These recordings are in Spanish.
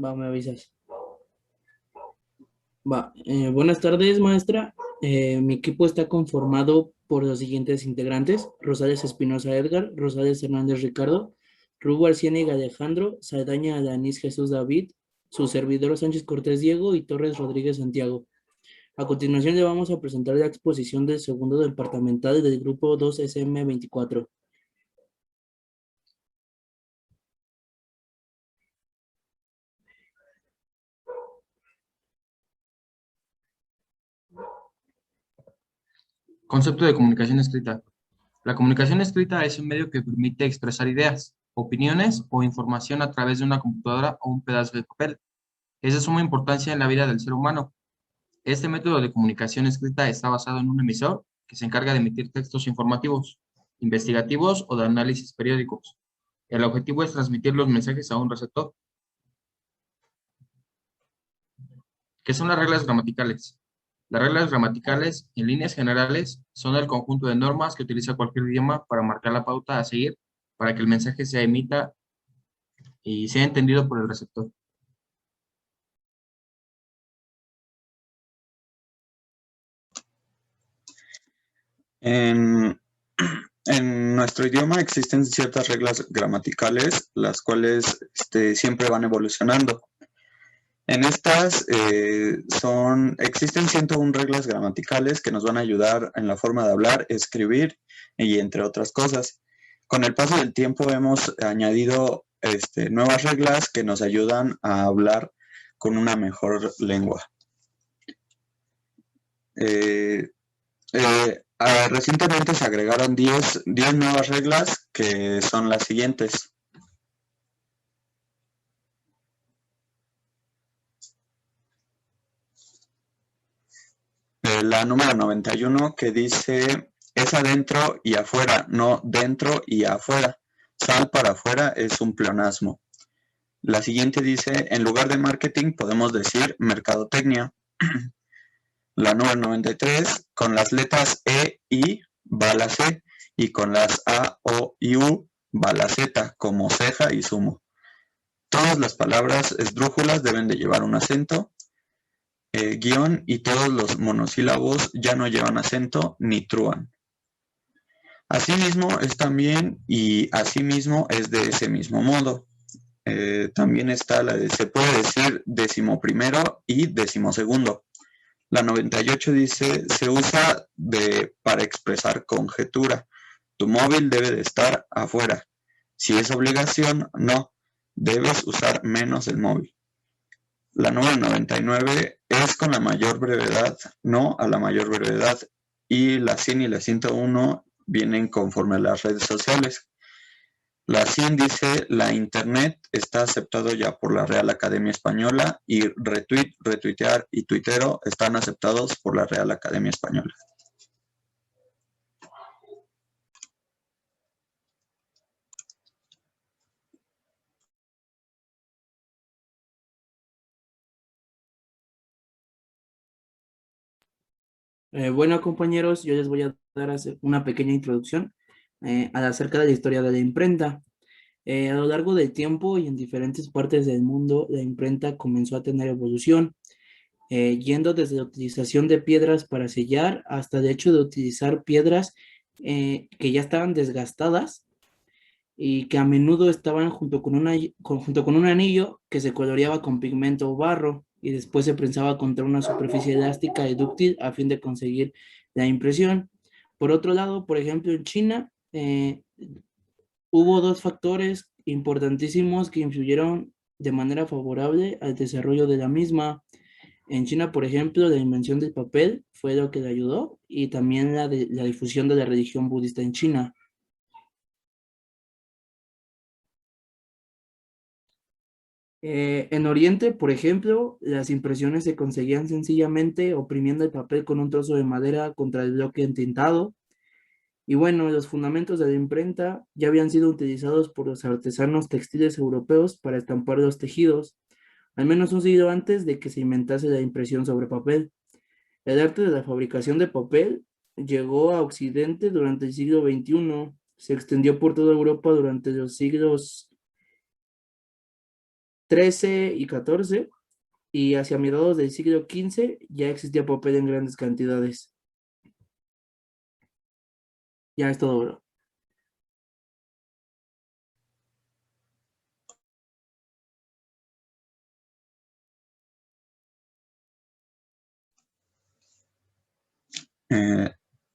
Va, me avisas. Va, buenas tardes, maestra. Mi equipo está conformado por los siguientes integrantes: Rosales Espinosa Edgar, Rosales Hernández Ricardo, Rubo Arciéniga Alejandro, Saldaña Alanis Jesús David, su servidor Sánchez Cortés Diego y Torres Rodríguez Santiago. A continuación le vamos a presentar la exposición del segundo departamental del grupo 2SM24. Concepto de comunicación escrita. La comunicación escrita es un medio que permite expresar ideas, opiniones o información a través de una computadora o un pedazo de papel. Es de suma importancia en la vida del ser humano. Este método de comunicación escrita está basado en un emisor que se encarga de emitir textos informativos, investigativos o de análisis periódicos. El objetivo es transmitir los mensajes a un receptor. ¿Qué son las reglas gramaticales? Las reglas gramaticales, en líneas generales, son el conjunto de normas que utiliza cualquier idioma para marcar la pauta a seguir para que el mensaje se emita y sea entendido por el receptor. En, en nuestro idioma existen ciertas reglas gramaticales, las cuales siempre van evolucionando. En estas existen 101 reglas gramaticales que nos van a ayudar en la forma de hablar, escribir y entre otras cosas. Con el paso del tiempo hemos añadido nuevas reglas que nos ayudan a hablar con una mejor lengua. Recientemente se agregaron 10 nuevas reglas que son las siguientes. La número 91 que dice es adentro y afuera, no dentro y afuera. Sal para afuera es un pleonasmo. La siguiente dice en lugar de marketing podemos decir mercadotecnia. La número 93, con las letras E, I va la C y con las A, O y U va la Z, como ceja y zumo. Todas las palabras esdrújulas deben de llevar un acento, guión, y todos los monosílabos ya no llevan acento ni trúan. Asimismo es también y asimismo es de ese mismo modo. También está la de se puede decir 11º y 12º. La 98 dice, se usa para expresar conjetura. Tu móvil debe de estar afuera. Si es obligación, no. Debes usar menos el móvil. La número 99 es con la mayor brevedad, no a la mayor brevedad. Y la 100 y la 101 vienen conforme a las redes sociales. La 100 dice, la internet está aceptado ya por la Real Academia Española y retweet, retuitear y tuitero están aceptados por la Real Academia Española. Bueno, compañeros, yo les voy a dar una pequeña introducción acerca de la historia de la imprenta. A lo largo del tiempo y en diferentes partes del mundo, la imprenta comenzó a tener evolución, yendo desde la utilización de piedras para sellar hasta el hecho de utilizar piedras que ya estaban desgastadas y que a menudo estaban junto con un anillo que se coloreaba con pigmento o barro y después se prensaba contra una superficie elástica y dúctil a fin de conseguir la impresión. Por otro lado, por ejemplo, en China hubo dos factores importantísimos que influyeron de manera favorable al desarrollo de la misma. En China, por ejemplo, la invención del papel fue lo que le ayudó y también la difusión de la religión budista en China. En Oriente, por ejemplo, las impresiones se conseguían sencillamente oprimiendo el papel con un trozo de madera contra el bloque entintado. Y bueno, los fundamentos de la imprenta ya habían sido utilizados por los artesanos textiles europeos para estampar los tejidos, al menos un siglo antes de que se inventase la impresión sobre papel. El arte de la fabricación de papel llegó a Occidente durante el siglo XXI, se extendió por toda Europa durante los siglos XIII y XIV, y hacia mediados del siglo XV ya existía papel en grandes cantidades. Ya es todo, bro. Eh,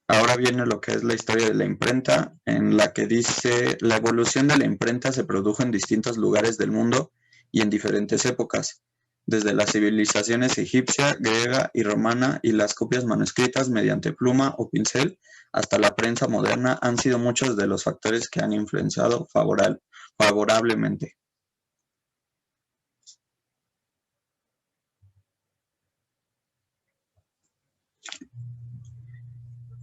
Ahora viene lo que es la historia de la imprenta, en la que dice, la evolución de la imprenta se produjo en distintos lugares del mundo y en diferentes épocas, desde las civilizaciones egipcia, griega y romana y las copias manuscritas mediante pluma o pincel, hasta la prensa moderna, han sido muchos de los factores que han influenciado favorablemente.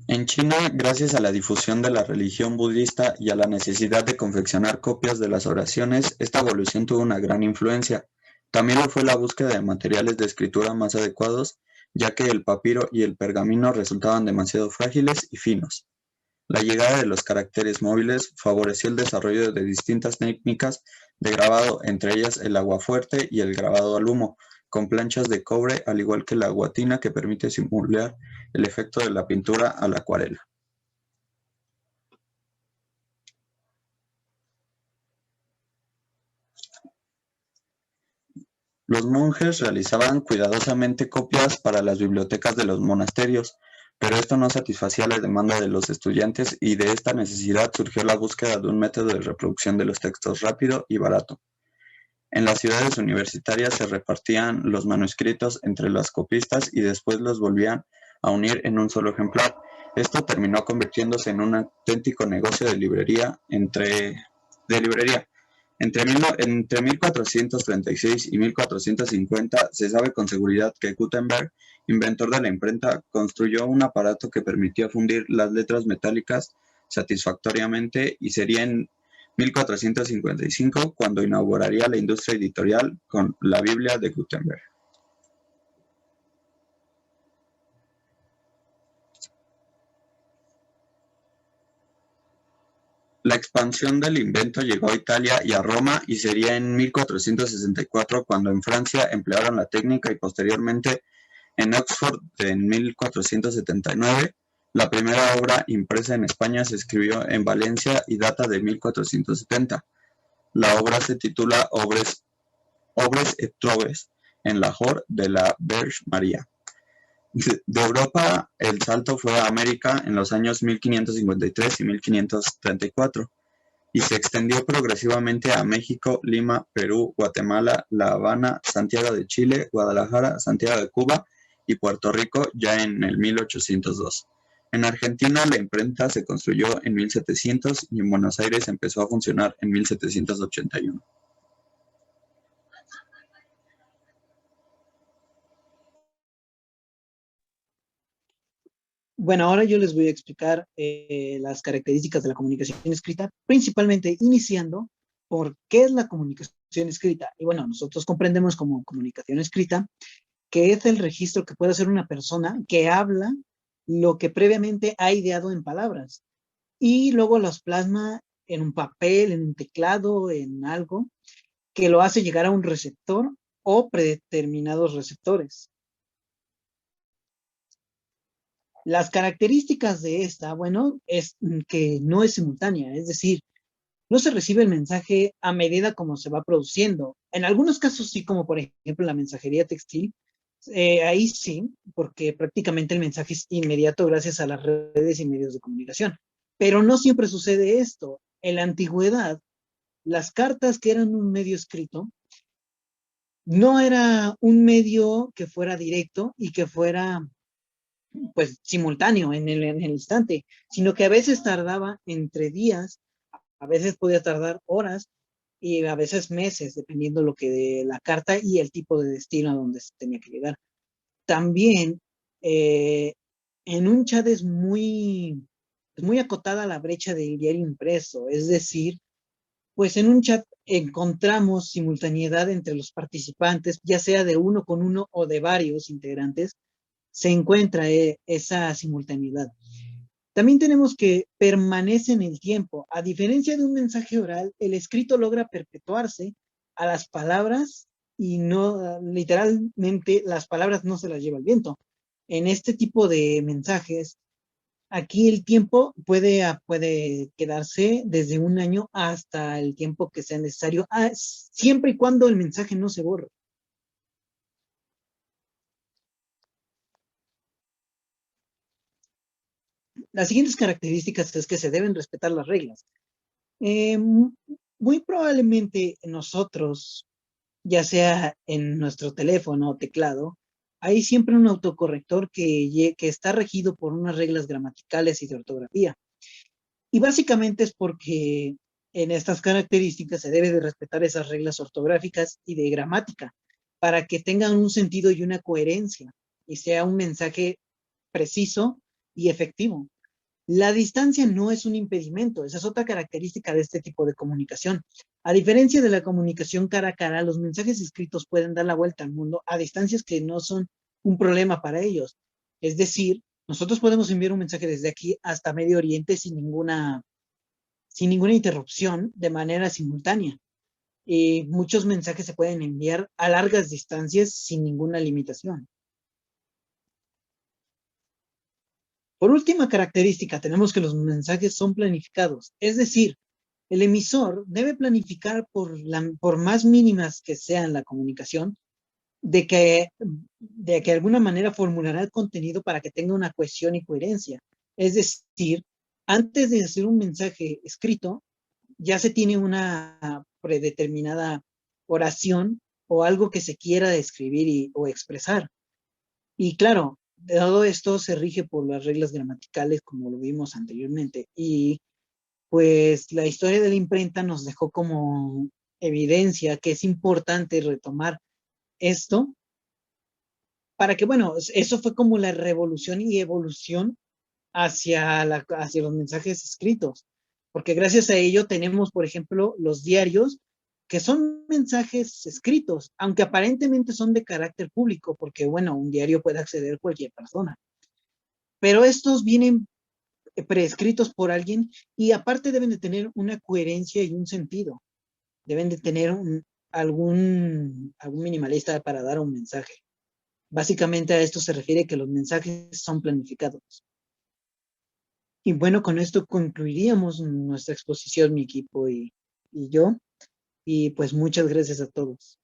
En China, gracias a la difusión de la religión budista y a la necesidad de confeccionar copias de las oraciones, esta evolución tuvo una gran influencia. También lo fue la búsqueda de materiales de escritura más adecuados, ya que el papiro y el pergamino resultaban demasiado frágiles y finos. La llegada de los caracteres móviles favoreció el desarrollo de distintas técnicas de grabado, entre ellas el aguafuerte y el grabado al humo, con planchas de cobre, al igual que la guatina, que permite simular el efecto de la pintura a la acuarela. Los monjes realizaban cuidadosamente copias para las bibliotecas de los monasterios, pero esto no satisfacía la demanda de los estudiantes y de esta necesidad surgió la búsqueda de un método de reproducción de los textos rápido y barato. En las ciudades universitarias se repartían los manuscritos entre las copistas y después los volvían a unir en un solo ejemplar. Esto terminó convirtiéndose en un auténtico negocio de librería. Entre 1436 y 1450 se sabe con seguridad que Gutenberg, inventor de la imprenta, construyó un aparato que permitía fundir las letras metálicas satisfactoriamente, y sería en 1455 cuando inauguraría la industria editorial con la Biblia de Gutenberg. La expansión del invento llegó a Italia y a Roma, y sería en 1464 cuando en Francia emplearon la técnica, y posteriormente en Oxford en 1479. La primera obra impresa en España se escribió en Valencia y data de 1470. La obra se titula Obres et Troves en Lahore de la Verge Maria. De Europa, el salto fue a América en los años 1553 y 1534, y se extendió progresivamente a México, Lima, Perú, Guatemala, La Habana, Santiago de Chile, Guadalajara, Santiago de Cuba y Puerto Rico ya en el 1802. En Argentina la imprenta se construyó en 1700 y en Buenos Aires empezó a funcionar en 1781. Bueno, ahora yo les voy a explicar las características de la comunicación escrita, principalmente iniciando por qué es la comunicación escrita. Y bueno, nosotros comprendemos como comunicación escrita que es el registro que puede hacer una persona que habla lo que previamente ha ideado en palabras y luego los plasma en un papel, en un teclado, en algo que lo hace llegar a un receptor o predeterminados receptores. Las características de esta, bueno, es que no es simultánea, es decir, no se recibe el mensaje a medida como se va produciendo. En algunos casos sí, como por ejemplo la mensajería textil, ahí sí, porque prácticamente el mensaje es inmediato gracias a las redes y medios de comunicación. Pero no siempre sucede esto. En la antigüedad, las cartas, que eran un medio escrito, no era un medio que fuera directo y que fuera pues simultáneo en el instante, sino que a veces tardaba entre días, a veces podía tardar horas y a veces meses, dependiendo lo que de la carta y el tipo de destino a donde se tenía que llegar. También en un chat es muy acotada la brecha del diario impreso, es decir, pues en un chat encontramos simultaneidad entre los participantes, ya sea de uno con uno o de varios integrantes, se encuentra esa simultaneidad. También tenemos que permanece en el tiempo. A diferencia de un mensaje oral, el escrito logra perpetuarse a las palabras y no, literalmente, las palabras no se las lleva el viento. En este tipo de mensajes, aquí el tiempo puede quedarse desde un año hasta el tiempo que sea necesario, siempre y cuando el mensaje no se borre. Las siguientes características es que se deben respetar las reglas. Muy probablemente nosotros, ya sea en nuestro teléfono o teclado, hay siempre un autocorrector que está regido por unas reglas gramaticales y de ortografía. Y básicamente es porque en estas características se debe de respetar esas reglas ortográficas y de gramática para que tengan un sentido y una coherencia y sea un mensaje preciso y efectivo. La distancia no es un impedimento, esa es otra característica de este tipo de comunicación. A diferencia de la comunicación cara a cara, los mensajes escritos pueden dar la vuelta al mundo a distancias que no son un problema para ellos. Es decir, nosotros podemos enviar un mensaje desde aquí hasta Medio Oriente sin ninguna interrupción de manera simultánea. Muchos mensajes se pueden enviar a largas distancias sin ninguna limitación. Por última característica, tenemos que los mensajes son planificados, es decir, el emisor debe planificar por más mínimas que sean la comunicación, de que de alguna manera formulará el contenido para que tenga una cohesión y coherencia. Es decir, antes de hacer un mensaje escrito, ya se tiene una predeterminada oración o algo que se quiera describir o expresar. Y claro, todo esto se rige por las reglas gramaticales, como lo vimos anteriormente. Y pues la historia de la imprenta nos dejó como evidencia que es importante retomar esto para que, bueno, eso fue como la revolución y evolución hacia los mensajes escritos, porque gracias a ello tenemos, por ejemplo, los diarios, que son mensajes escritos, aunque aparentemente son de carácter público, porque, bueno, un diario puede acceder cualquier persona, pero estos vienen preescritos por alguien y aparte deben de tener una coherencia y un sentido, deben de tener algún minimalista para dar un mensaje. Básicamente a esto se refiere que los mensajes son planificados. Y bueno, con esto concluiríamos nuestra exposición, mi equipo y yo. Y pues muchas gracias a todos.